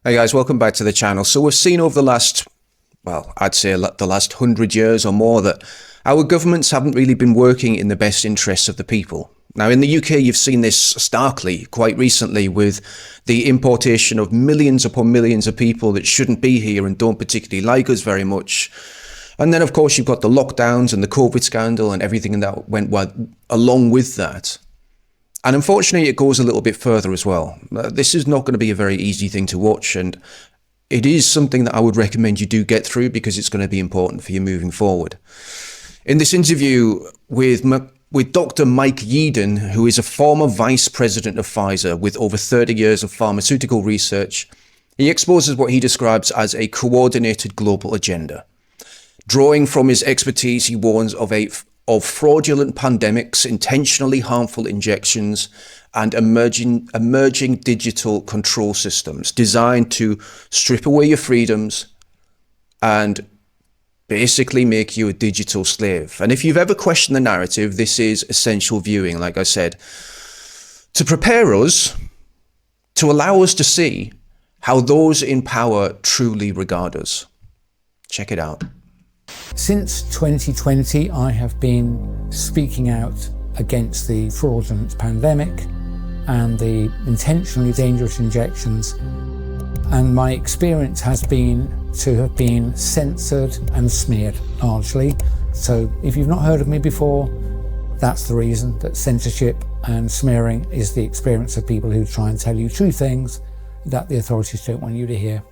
Hey guys, welcome back to the channel. So we've seen over the last, well, I'd say the last 100 years or more that our governments haven't really been working in the best interests of the people. Now in the UK, you've seen this starkly quite recently with the importation of millions upon millions of people that shouldn't be here and don't particularly like us very much. And then of course you've got the lockdowns and the COVID scandal and everything that went along with that. And unfortunately, it goes a little bit further as well. This is not going to be a very easy thing to watch, and it is something that I would recommend you do get through because it's going to be important for you moving forward. In this interview with Dr. Mike Yeadon, who is a former vice president of Pfizer with over 30 years of pharmaceutical research, he exposes what he describes as a coordinated global agenda. Drawing from his expertise, he warns of fraudulent pandemics, intentionally harmful injections, and emerging digital control systems designed to strip away your freedoms and basically make you a digital slave. And if you've ever questioned the narrative, this is essential viewing, like I said, to prepare us, to allow us to see how those in power truly regard us. Check it out. Since 2020, I have been speaking out against the fraudulent pandemic and the intentionally dangerous injections. And my experience has been to have been censored and smeared largely. So if you've not heard of me before, that's the reason, that censorship and smearing is the experience of people who try and tell you true things that the authorities don't want you to hear.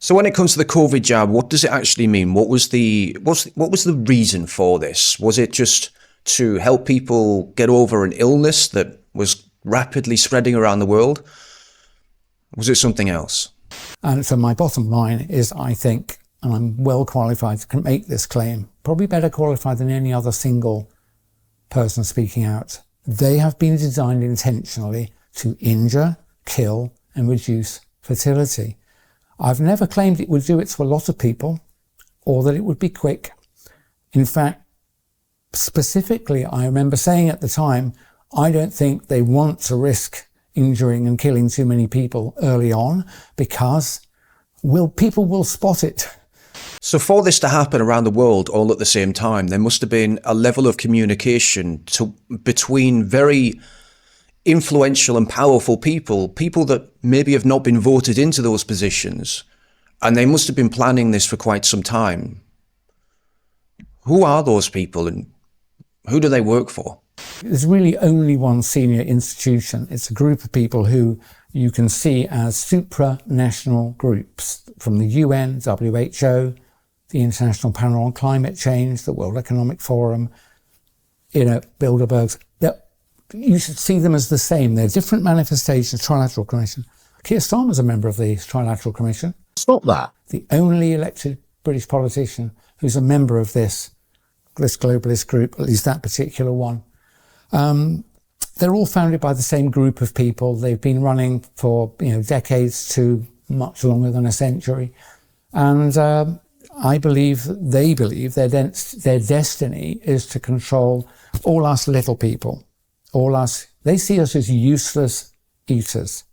So when it comes to the COVID jab, what does it actually mean? What was the reason for this? Was it just to help people get over an illness that was rapidly spreading around the world? Was it something else? And so my bottom line is, I think, and I'm well qualified to make this claim, probably better qualified than any other single person speaking out. They have been designed intentionally to injure, kill, and reduce fertility. I've never claimed it would do it to a lot of people or that it would be quick. In fact, specifically, I remember saying at the time, I don't think they want to risk injuring and killing too many people early on because people will spot it. So for this to happen around the world all at the same time, there must have been a level of communication between very influential and powerful people that maybe have not been voted into those positions, and they must have been planning this for quite some time. Who are those people and who do they work for? There's really only one senior institution. It's a group of people who you can see as supranational groups from the UN, WHO, the International Panel on Climate Change, the World Economic Forum, Bilderberg's. You should see them as the same. They're different manifestations. Trilateral Commission. Keir Starmer's a member of the Trilateral Commission. Stop that. The only elected British politician who's a member of this globalist group, at least that particular one. They're all founded by the same group of people. They've been running for decades to much longer than a century. And I believe they believe their destiny is to control all us little people. All us, they see us as useless eaters.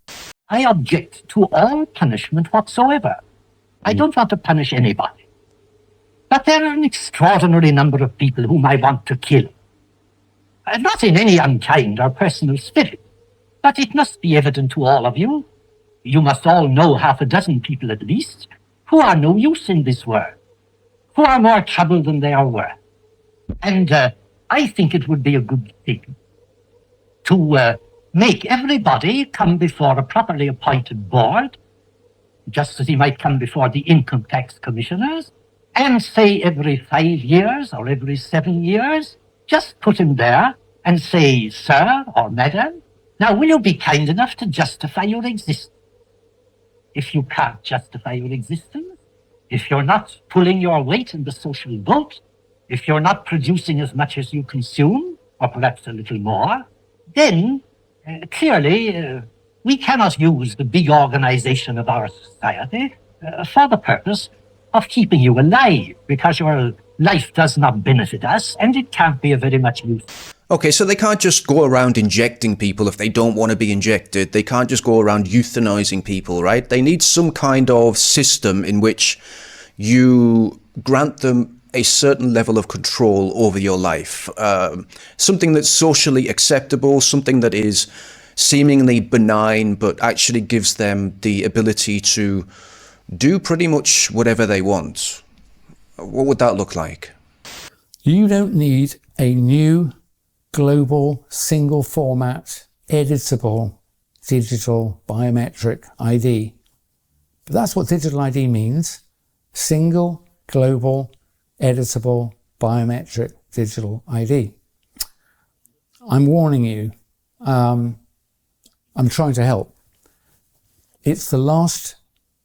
I object to all punishment whatsoever. I don't want to punish anybody. But there are an extraordinary number of people whom I want to kill. Not in any unkind or personal spirit, but it must be evident to all of you. You must all know half a dozen people at least who are no use in this world, who are more trouble than they are worth. And I think it would be a good thing to make everybody come before a properly appointed board, just as he might come before the income tax commissioners, and say every 5 years or every 7 years, just put him there and say, sir or madam, now will you be kind enough to justify your existence? If you can't justify your existence, if you're not pulling your weight in the social boat, if you're not producing as much as you consume, or perhaps a little more, then clearly we cannot use the big organization of our society for the purpose of keeping you alive, because your life does not benefit us and it can't be of very much use. Okay, so they can't just go around injecting people if they don't want to be injected. They can't just go around euthanizing people, right? They need some kind of system in which you grant them a certain level of control over your life. Something that's socially acceptable, something that is seemingly benign, but actually gives them the ability to do pretty much whatever they want. What would that look like? You don't need a new global single format editable digital biometric ID. But that's what digital ID means. Single global editable biometric digital ID. I'm warning you. I'm trying to help. It's the last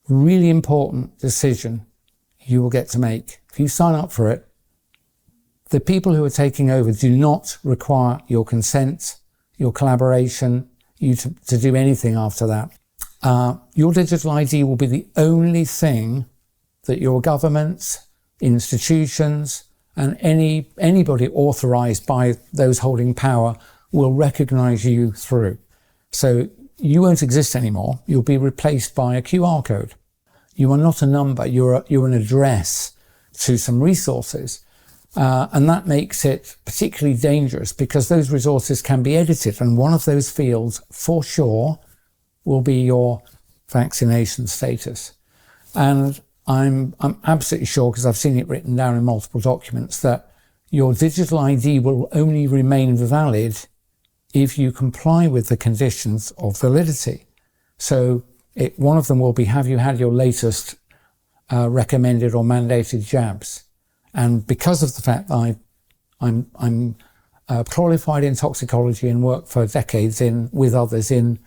really important decision you will get to make. If you sign up for it, the people who are taking over do not require your consent, your collaboration, you to do anything after that. Your digital ID will be the only thing that your governments, institutions, and anybody authorized by those holding power will recognize you through. So you won't exist anymore. You'll be replaced by a QR code. You are not a number, you're an address to some resources. And that makes it particularly dangerous because those resources can be edited. And one of those fields, for sure, will be your vaccination status. And I'm absolutely sure, because I've seen it written down in multiple documents, that your digital ID will only remain valid if you comply with the conditions of validity. So one of them will be, have you had your latest recommended or mandated jabs? And because of the fact that I'm qualified in toxicology and worked for decades with others in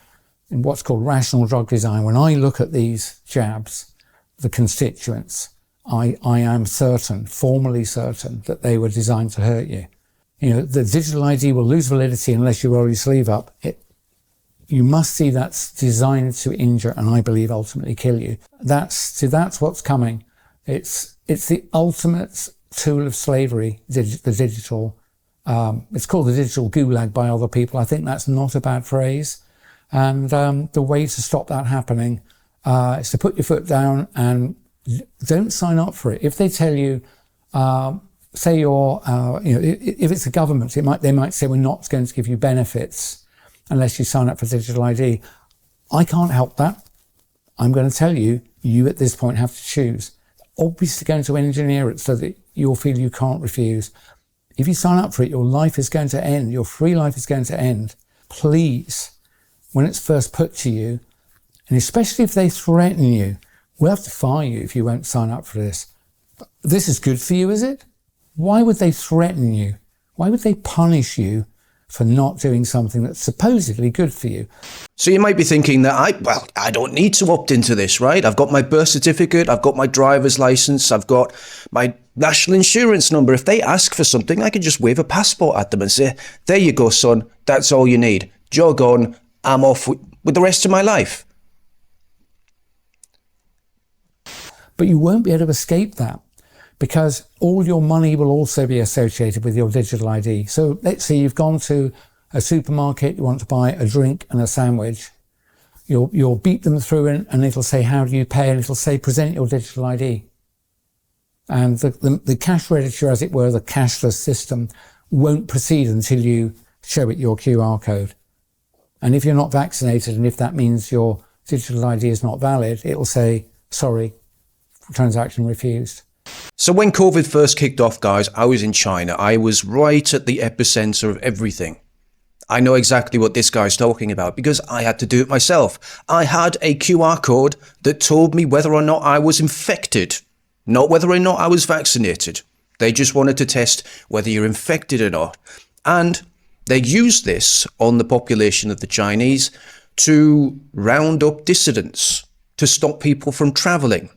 what's called rational drug design, when I look at these jabs, the constituents, I am certain, formally certain, that they were designed to hurt you. You know, the digital ID will lose validity unless you roll your sleeve up. You must see that's designed to injure and I believe ultimately kill you. That's what's coming. It's the ultimate tool of slavery, the digital. It's called the digital gulag by other people. I think that's not a bad phrase. And the way to stop that happening is to put your foot down and don't sign up for it. If they tell you, say you're, if it's a government, they might say we're not going to give you benefits unless you sign up for digital ID. I can't help that. I'm going to tell you, you at this point have to choose. Obviously going to engineer it so that you'll feel you can't refuse. If you sign up for it, your life is going to end. Your free life is going to end. Please, when it's first put to you, and especially if they threaten you, we'll have to fire you if you won't sign up for this. This is good for you, is it? Why would they threaten you? Why would they punish you for not doing something that's supposedly good for you? So you might be thinking that I don't need to opt into this, right? I've got my birth certificate, I've got my driver's license, I've got my national insurance number. If they ask for something, I can just wave a passport at them and say, there you go, son, that's all you need. Jog on, I'm off with the rest of my life. But you won't be able to escape that because all your money will also be associated with your digital ID. So let's say you've gone to a supermarket, you want to buy a drink and a sandwich. You'll beat them through and it'll say, how do you pay? And it'll say, present your digital ID. And the cash register, as it were, the cashless system, won't proceed until you show it your QR code. And if you're not vaccinated, and if that means your digital ID is not valid, it'll say, sorry, transaction refused. So when COVID first kicked off, guys, I was in China. I was right at the epicenter of everything. I know exactly what this guy's talking about because I had to do it myself. I had a QR code that told me whether or not I was infected, not whether or not I was vaccinated. They just wanted to test whether you're infected or not. And they used this on the population of the Chinese to round up dissidents, to stop people from traveling.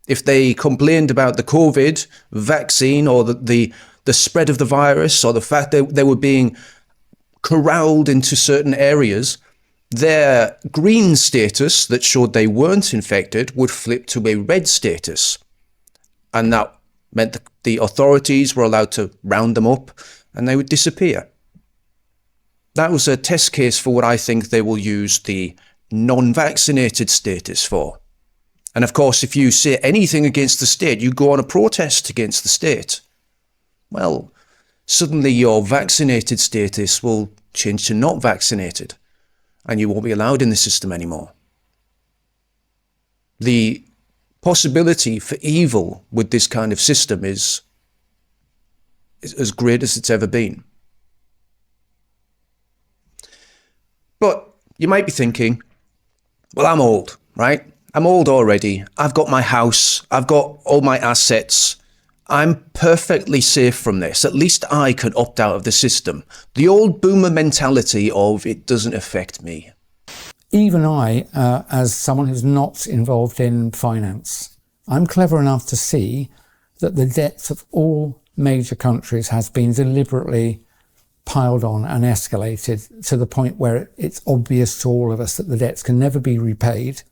If they complained about the COVID vaccine or the spread of the virus or the fact that they were being corralled into certain areas, their green status that showed they weren't infected would flip to a red status. And that meant that the authorities were allowed to round them up and they would disappear. that was a test case for what I think they will use the non-vaccinated status for. And of course, if you say anything against the state, you go on a protest against the state. Well, suddenly your vaccinated status will change to not vaccinated, and you won't be allowed in the system anymore. The possibility for evil with this kind of system is as great as it's ever been. But you might be thinking, well, I'm old, right? I'm old already. I've got my house. I've got all my assets. I'm perfectly safe from this. At least I can opt out of the system. The old boomer mentality of it doesn't affect me. Even I, as someone who's not involved in finance, I'm clever enough to see that the debts of all major countries has been deliberately piled on and escalated to the point where it's obvious to all of us that the debts can never be repaid.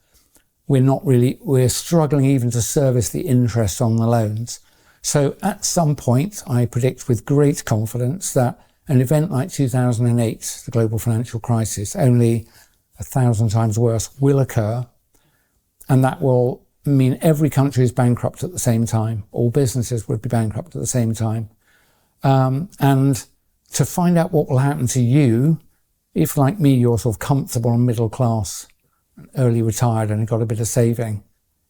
We're struggling even to service the interest on the loans. So at some point, I predict with great confidence that an event like 2008, the global financial crisis, only 1,000 times worse, will occur. And that will mean every country is bankrupt at the same time. All businesses would be bankrupt at the same time. And to find out what will happen to you, if like me, you're sort of comfortable and middle class, early retired and got a bit of saving,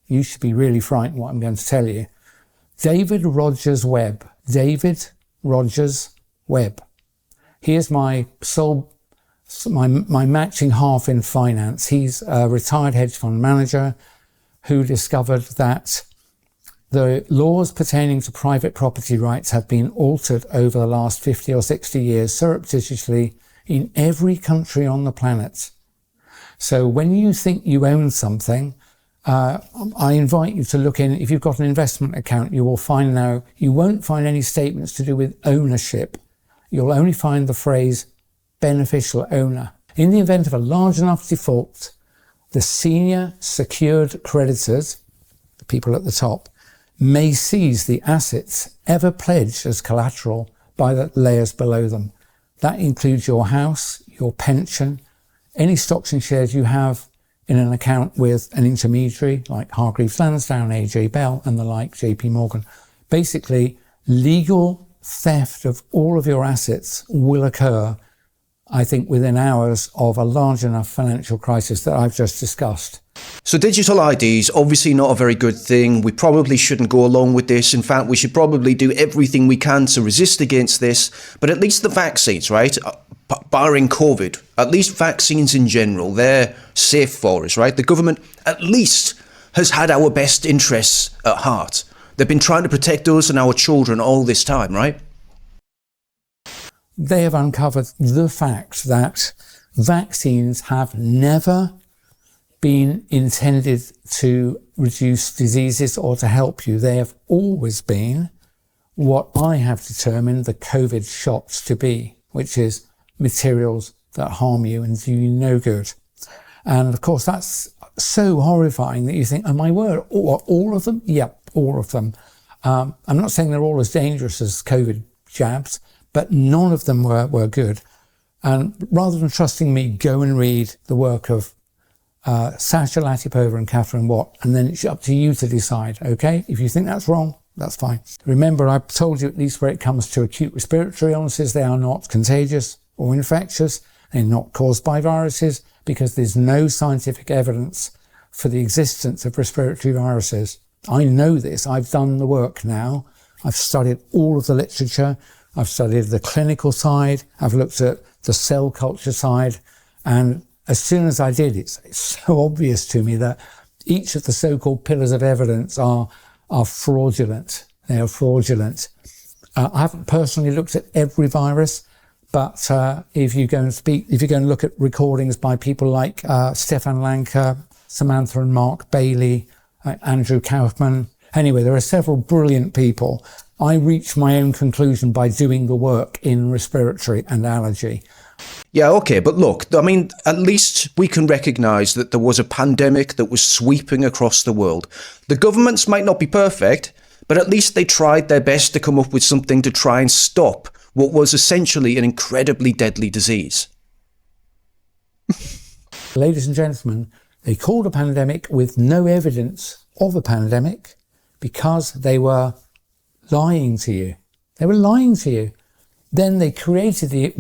you should be really frightened what I'm going to tell you. David Rogers Webb. He is my matching half in finance. He's a retired hedge fund manager who discovered that the laws pertaining to private property rights have been altered over the last 50 or 60 years surreptitiously in every country on the planet. So when you think you own something, I invite you to look in. If you've got an investment account, you will find now, you won't find any statements to do with ownership. You'll only find the phrase beneficial owner. In the event of a large enough default, the senior secured creditors, the people at the top, may seize the assets ever pledged as collateral by the layers below them. That includes your house, your pension, any stocks and shares you have in an account with an intermediary like Hargreaves Lansdown, AJ Bell and the like, JP Morgan. Basically, legal theft of all of your assets will occur, I think, within hours of a large enough financial crisis that I've just discussed. So digital IDs, obviously not a very good thing. We probably shouldn't go along with this. In fact, we should probably do everything we can to resist against this. But at least the vaccines, right? Barring COVID, at least vaccines in general, they're safe for us, right? The government at least has had our best interests at heart. They've been trying to protect us and our children all this time, right? They have uncovered the fact that vaccines have never been intended to reduce diseases or to help you. They have always been what I have determined the COVID shots to be, which is materials that harm you and do you no good. And of course, that's so horrifying that you think, oh my word, all of them? Yep, all of them. I'm not saying they're all as dangerous as COVID jabs, but none of them were good. And rather than trusting me, go and read the work of Sasha Latypova and Catherine Watt, and then it's up to you to decide, okay? If you think that's wrong, that's fine. Remember, I've told you at least where it comes to acute respiratory illnesses, they are not contagious or infectious. They're not caused by viruses because there's no scientific evidence for the existence of respiratory viruses. I know this. I've done the work now. I've studied all of the literature. I've studied the clinical side. I've looked at the cell culture side. And as soon as I did, it's so obvious to me that each of the so-called pillars of evidence are fraudulent. They are fraudulent. I haven't personally looked at every virus, but if you go and look at recordings by people like Stefan Lanka, Samantha and Mark Bailey, Andrew Kaufman. Anyway, there are several brilliant people. I reached my own conclusion by doing the work in respiratory and allergy. Yeah, okay, but look, I mean, at least we can recognise that there was a pandemic that was sweeping across the world. The governments might not be perfect, but at least they tried their best to come up with something to try and stop what was essentially an incredibly deadly disease. Ladies and gentlemen, they called a pandemic with no evidence of a pandemic because they were lying to you. They were lying to you. Then they created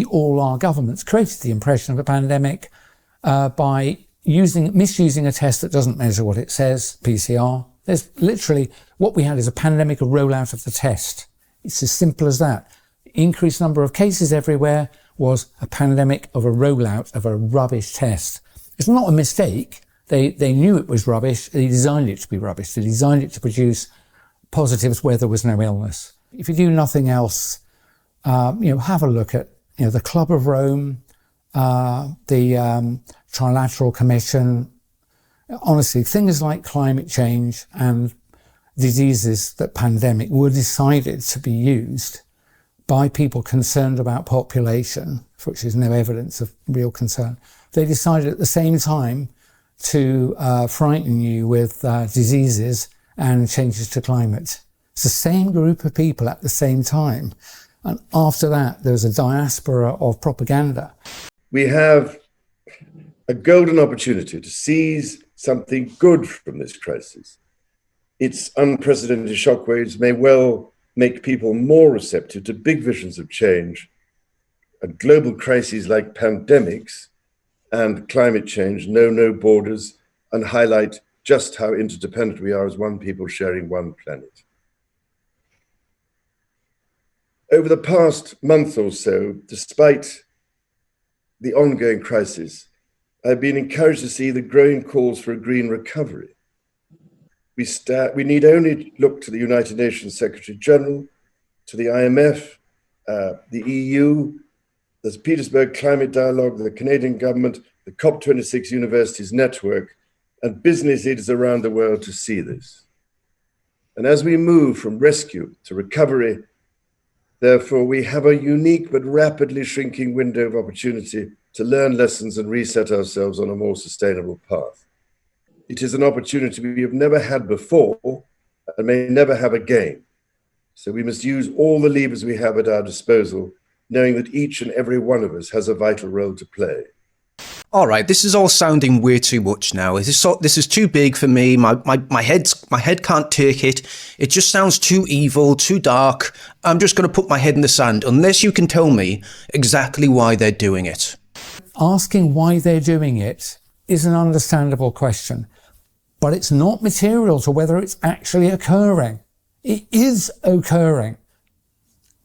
all our governments created the impression of a pandemic by misusing a test that doesn't measure what it says, PCR. There's literally, what we had is a pandemic, a rollout of the test. It's as simple as that. Increased number of cases everywhere was a pandemic of a rollout of a rubbish test. It's not a mistake. They knew it was rubbish. They designed it to be rubbish. They designed it to produce positives where there was no illness. If you do nothing else, have a look at, the Club of Rome, the Trilateral Commission. Honestly, things like climate change and diseases that pandemic were decided to be used by people concerned about population, for which there's no evidence of real concern. They decided at the same time to frighten you with diseases and changes to climate. It's the same group of people at the same time. And after that, there was a diaspora of propaganda. We have a golden opportunity to seize something good from this crisis. Its unprecedented shockwaves may well make people more receptive to big visions of change, and global crises like pandemics and climate change know no borders and highlight just how interdependent we are as one people sharing one planet. Over the past month or so, despite the ongoing crisis, I've been encouraged to see the growing calls for a green recovery. We need only look to the United Nations Secretary General, to the IMF, the EU, the Petersburg Climate Dialogue, the Canadian government, the COP26 Universities Network, and business leaders around the world to see this. And as we move from rescue to recovery, therefore, we have a unique but rapidly shrinking window of opportunity to learn lessons and reset ourselves on a more sustainable path. It is an opportunity we have never had before and may never have again. So we must use all the levers we have at our disposal, knowing that each and every one of us has a vital role to play. All right, this is all sounding way too much now. This is too big for me. My head can't take it. It just sounds too evil, too dark. I'm just going to put my head in the sand unless you can tell me exactly why they're doing it. Asking why they're doing it is an understandable question, but it's not material to whether it's actually occurring. It is occurring.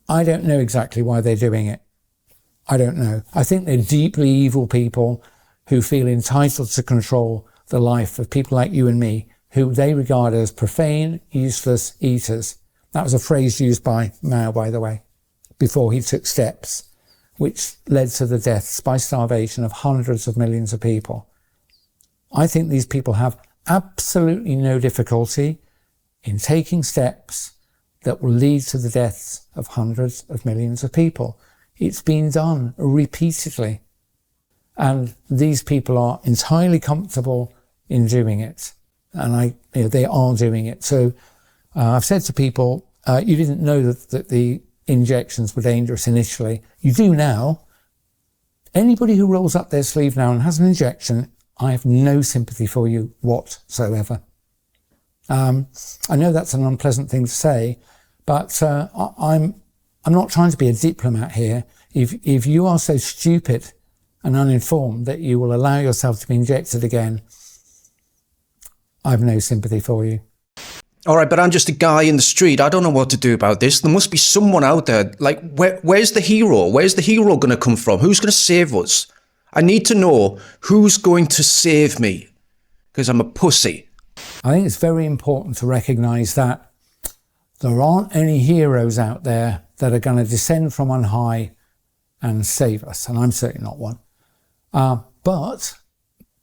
I don't know exactly why they're doing it. I don't know. I think they're deeply evil people who feel entitled to control the life of people like you and me, who they regard as profane, useless eaters. That was a phrase used by Mao, by the way, before he took steps, which led to the deaths by starvation of hundreds of millions of people. I think these people have absolutely no difficulty in taking steps that will lead to the deaths of hundreds of millions of people. It's been done repeatedly. And these people are entirely comfortable in doing it. And they are doing it. So I've said to people, you didn't know that the injections were dangerous initially. You do now. Anybody who rolls up their sleeve now and has an injection, I have no sympathy for you whatsoever. I know that's an unpleasant thing to say, but I'm not trying to be a diplomat here. If you are so stupid and uninformed that you will allow yourself to be injected again, I have no sympathy for you. All right, but I'm just a guy in the street. I don't know what to do about this. There must be someone out there. Like, where's the hero? Where's the hero going to come from? Who's going to save us? I need to know who's going to save me, because I'm a pussy. I think it's very important to recognise that there aren't any heroes out there that are going to descend from on high and save us, and I'm certainly not one. But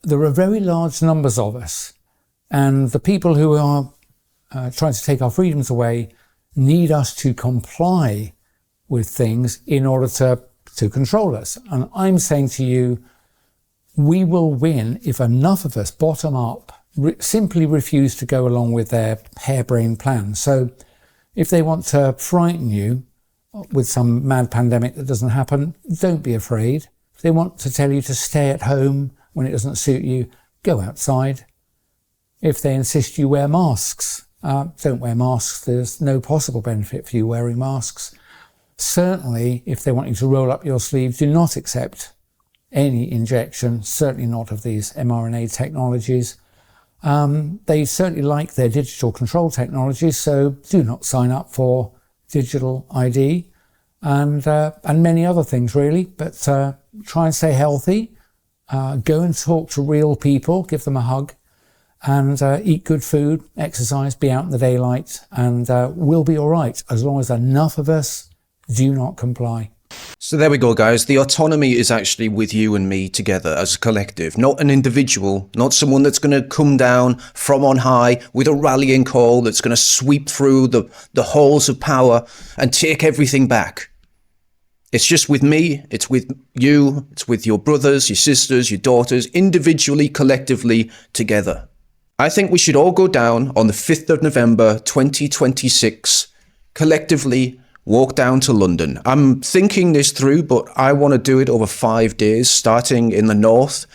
there are very large numbers of us, and the people who are trying to take our freedoms away need us to comply with things in order to control us. And I'm saying to you, we will win if enough of us bottom up simply refuse to go along with their harebrained plans. So if they want to frighten you with some mad pandemic that doesn't happen, don't be afraid. If they want to tell you to stay at home when it doesn't suit you, go outside. If they insist you wear masks, don't wear masks. There's no possible benefit for you wearing masks. Certainly, if they want you to roll up your sleeves, do not accept any injection, certainly not of these mRNA technologies. They certainly like their digital control technologies, so do not sign up for digital ID and many other things really, but try and stay healthy, go and talk to real people, give them a hug, and eat good food, exercise, be out in the daylight, and we'll be all right as long as enough of us do not comply. So there we go, guys. The autonomy is actually with you and me together as a collective, not an individual, not someone that's going to come down from on high with a rallying call that's going to sweep through the halls of power and take everything back. It's just with me, it's with you, it's with your brothers, your sisters, your daughters, individually, collectively, together. I think we should all go down on the 5th of November, 2026, collectively, walk down to London. I'm thinking this through, but I want to do it over 5 days, starting in the north,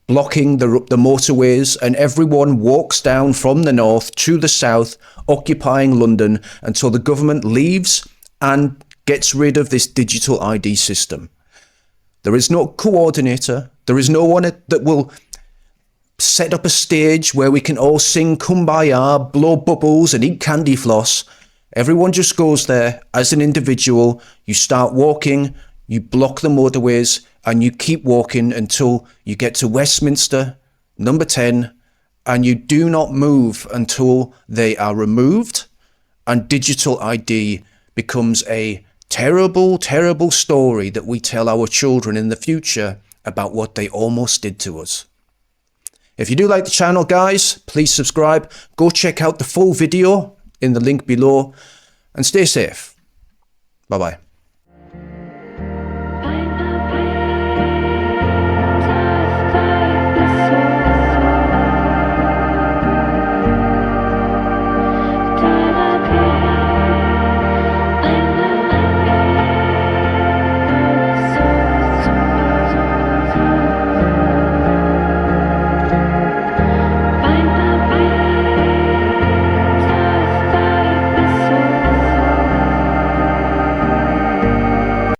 blocking the motorways, and everyone walks down from the north to the south, occupying London until the government leaves and gets rid of this digital ID system. There is no coordinator. There is no one that will set up a stage where we can all sing Kumbaya, blow bubbles and eat candy floss. Everyone just goes there as an individual. You start walking, you block the motorways, and you keep walking until you get to Westminster, number 10, and you do not move until they are removed, and digital ID becomes a terrible, terrible story that we tell our children in the future about what they almost did to us. If you do like the channel, guys, please subscribe. Go check out the full video in the link below, and stay safe. Bye-bye.